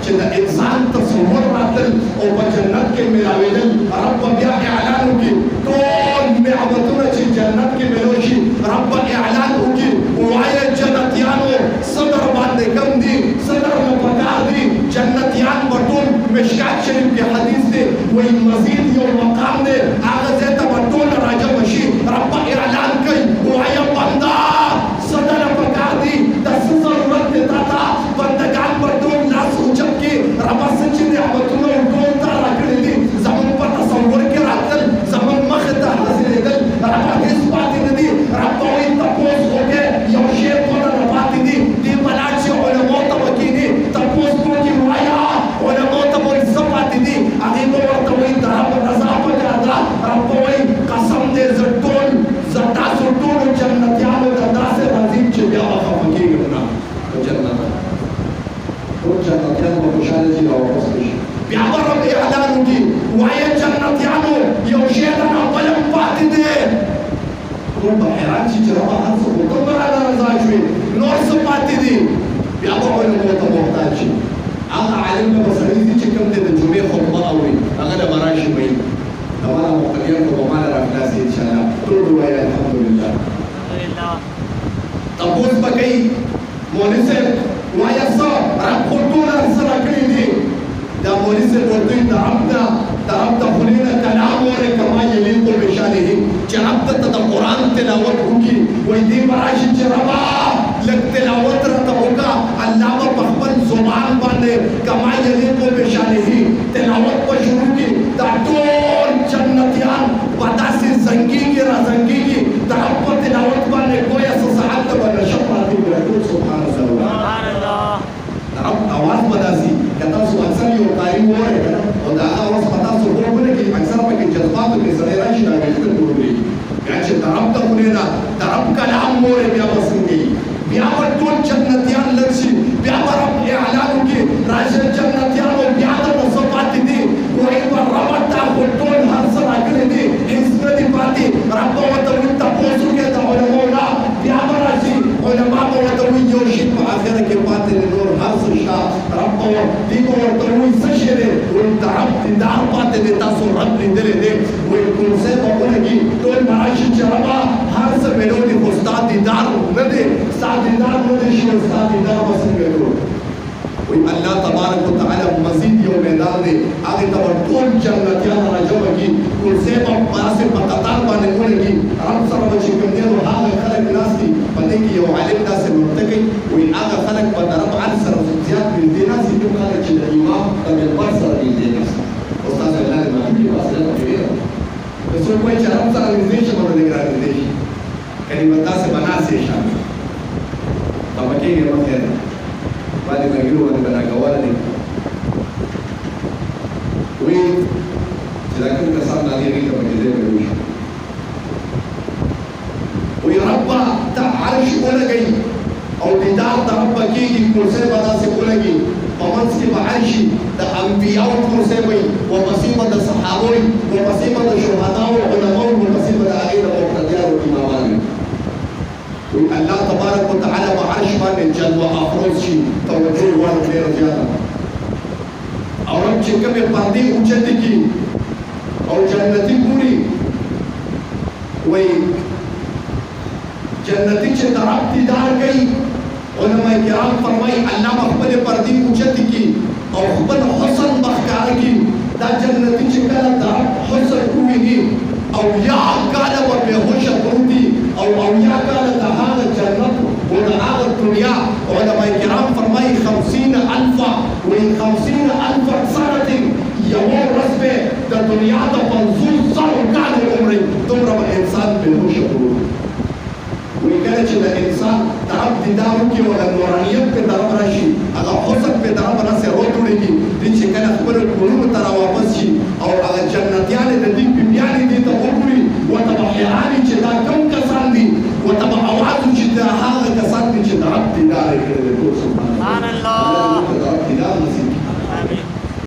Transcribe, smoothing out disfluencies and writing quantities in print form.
چې د انسان تصور راتل او په جنت کې ملاوېدل رب بیا اعلان وکړي ټول نعمتونه چې جنت کې ملو شي رب اعلان وکړي ووایه جنتیانو صدر باندې کم دي صدر نه پکار دي جنتیان به ټول مشکات شریف کې حدیث دی وایي مزید یو مقام دی هغه ځای ته به ټول راجمع شي رب اعلان کوي ووایه بنده صدر پکار دي د څه ضرورت دی تا ته بندګان به ټول لاس اوچت کړي ربه څه چې نعمتونه ټول تا راکړي دي زموږ په تصور کې راتلل زموږ مخې ته حاضرېدل ربه هېڅ پاتې نه دي ربه وایي تپوس وکړې یو شی ټوله نه پاتې دي دې به لاړ شي علماو ته به کښېني تپوس وکړي وایه علماو ته به وایي څه پاتې دي هغې به ورته وایي د رب رضا پکار ده ربه وایي قسم دی زه ټول زه تاسو ټولو جنتیانو ته داسې راځم چې بیا به خفه کېږم نه په جنت ټول جنتیان به خوشحاله شي راواپس شي بیا به رب اعلان وکړي وایه جنتیانو یو شی د نه بل هم پاتې دی ټول به حیران شي چې ربه هر څه خو ته به رانه رضا شوې نور څه پاتې دي بیا به علماو ته محتاج شي هغه عالم به سړی دي چې کوم دی د جمعې خطبه اوري هغه له به راشي وایي زمانه مقتدیان به به ماله راخلاصي انشاءالله ټول به وایي الحمدلله تپوس به کوي مولوي صاحب وایه څه رب خو ټول هر څه راکړي دي دا مولوي صاحب ورته وایي د رب د خولې نه کلام وایي کما یلیقو بشانه چې رب ته د قرآن تلاوت وکړي وایي دې به راشي چې ربه لږ تلاوت راته وکړه الله به په خپل زبان باندې کما یلیقو بشانه تلاوت به شروع کړي دا ټول جنتیان به داسې زنګېږي رازنګېږي د رب په تلاوت باندې گویا څه ساعت ته به نشه پاتې وي ټول سبحان الله د رب اواز به داسې که تاسو اکثر یو قاري ووایئ که نه او د هغه اواز په تاسو غوږ ولګي اکثر پکې جذباتو کې سړی راشي دا ویښته جوړوي بیا چې د رب د خولې نه د رب کلام ووایي بیا به څنګه وي بیا به ټول جنتیان لږ شي بیا به رب اعلان وکړي راشه جنتیانو بیا درته څه پاتې دي وایي به ربه تا خو ټول هر څه راکړي دي هېڅ نه دي پاتې رب به ورته وایي تپوس وکړې د علماو نه بیا به راشي علما به ورته وایي یو شي په اخره کې پاتې دی نور هر څه شته رب به دې به ورته وایي څه شی دی وایي د رب دیدار پاتې دی تاسو رب لیدلی دی وایي کرسۍ به ولګي ټول به راشي چې ربه هر څه ملو دي خو ستا دیدار نه دی ستا دیدار نه دی شوی ستا دیدار به څنګه کوو وایي الله تبارک وتعالی مزید یو میدان دی هغې ته به ټول جنتیان راجمع کړي کرسۍ به داسې په قطار باندې ولګي رب سره به چې کوم دی نو هغه خلک ناست دي په دې کې یو عالم داسې نقطه کوي وایي هغه خلک به د رب عرض سره زیات نږدې ناست دي کوم خلک چې د امام د منبر سره نږدې ناست دي استاد الله دې معافي واسطه ډېره که څوک وایي چې رب سره نږدې شي نو لږ رانږدې شي کلمه داسې به ناستې شي خفه کېږي مه خیر ده باندې مرګرو باندې به ناکوله دی وایي چې دا کوم کسان د هغې غېږ ته پکې ځای پرې وشي وایي ربه ته عرش ولګئ او دیدار د رب به کېږي کرسۍ به داسې ولګي په منځ کې به عرشي د انبیاو کرسۍ به وي ورپسې به د صحابو وي ورپسې به د شهداو علماو ورپسې به د هغې د مقتدیانو امامان وي وایي الله تبارک وتعالی به عرش باندې جلوه افروز شي توجه یې وړ ډېره زیاته او رب چې کومې پردې اوچتې کړي او جنتي ګوري وایي جنتي چې د رب دیدار کوي علما کرام فرمایي الله به خپلې پردې اوچتې کړي او خپل حسن به ښکاره کړي دا جنتي چې کله د رب حسن وویني اویا کاله به بېهوشه پروت دي او اویا کاله د هغه جنت و د هغه دنیا علما کرام فرمایي 50,000 وایي 50,000 سنة یوه ورځ به د دنیا د 50,000 کالو عمر دومره به انسان بېهوشه پروت وایي کله چې د انسان د رب دیدار وکړي او د نورانیت پې د رب راشي هغه حسن پې د رب راسې راوټوړېږي دوی چې کله خپلو کورونو ته راواپس شي او هغه جنتیانې د دوی بیبیانې دې ته وګوري ورته به حیران چې دا کوم کسان دي ورته به اواز وشي دا هغه کسان دي چې د رب دیدار یې کړی دی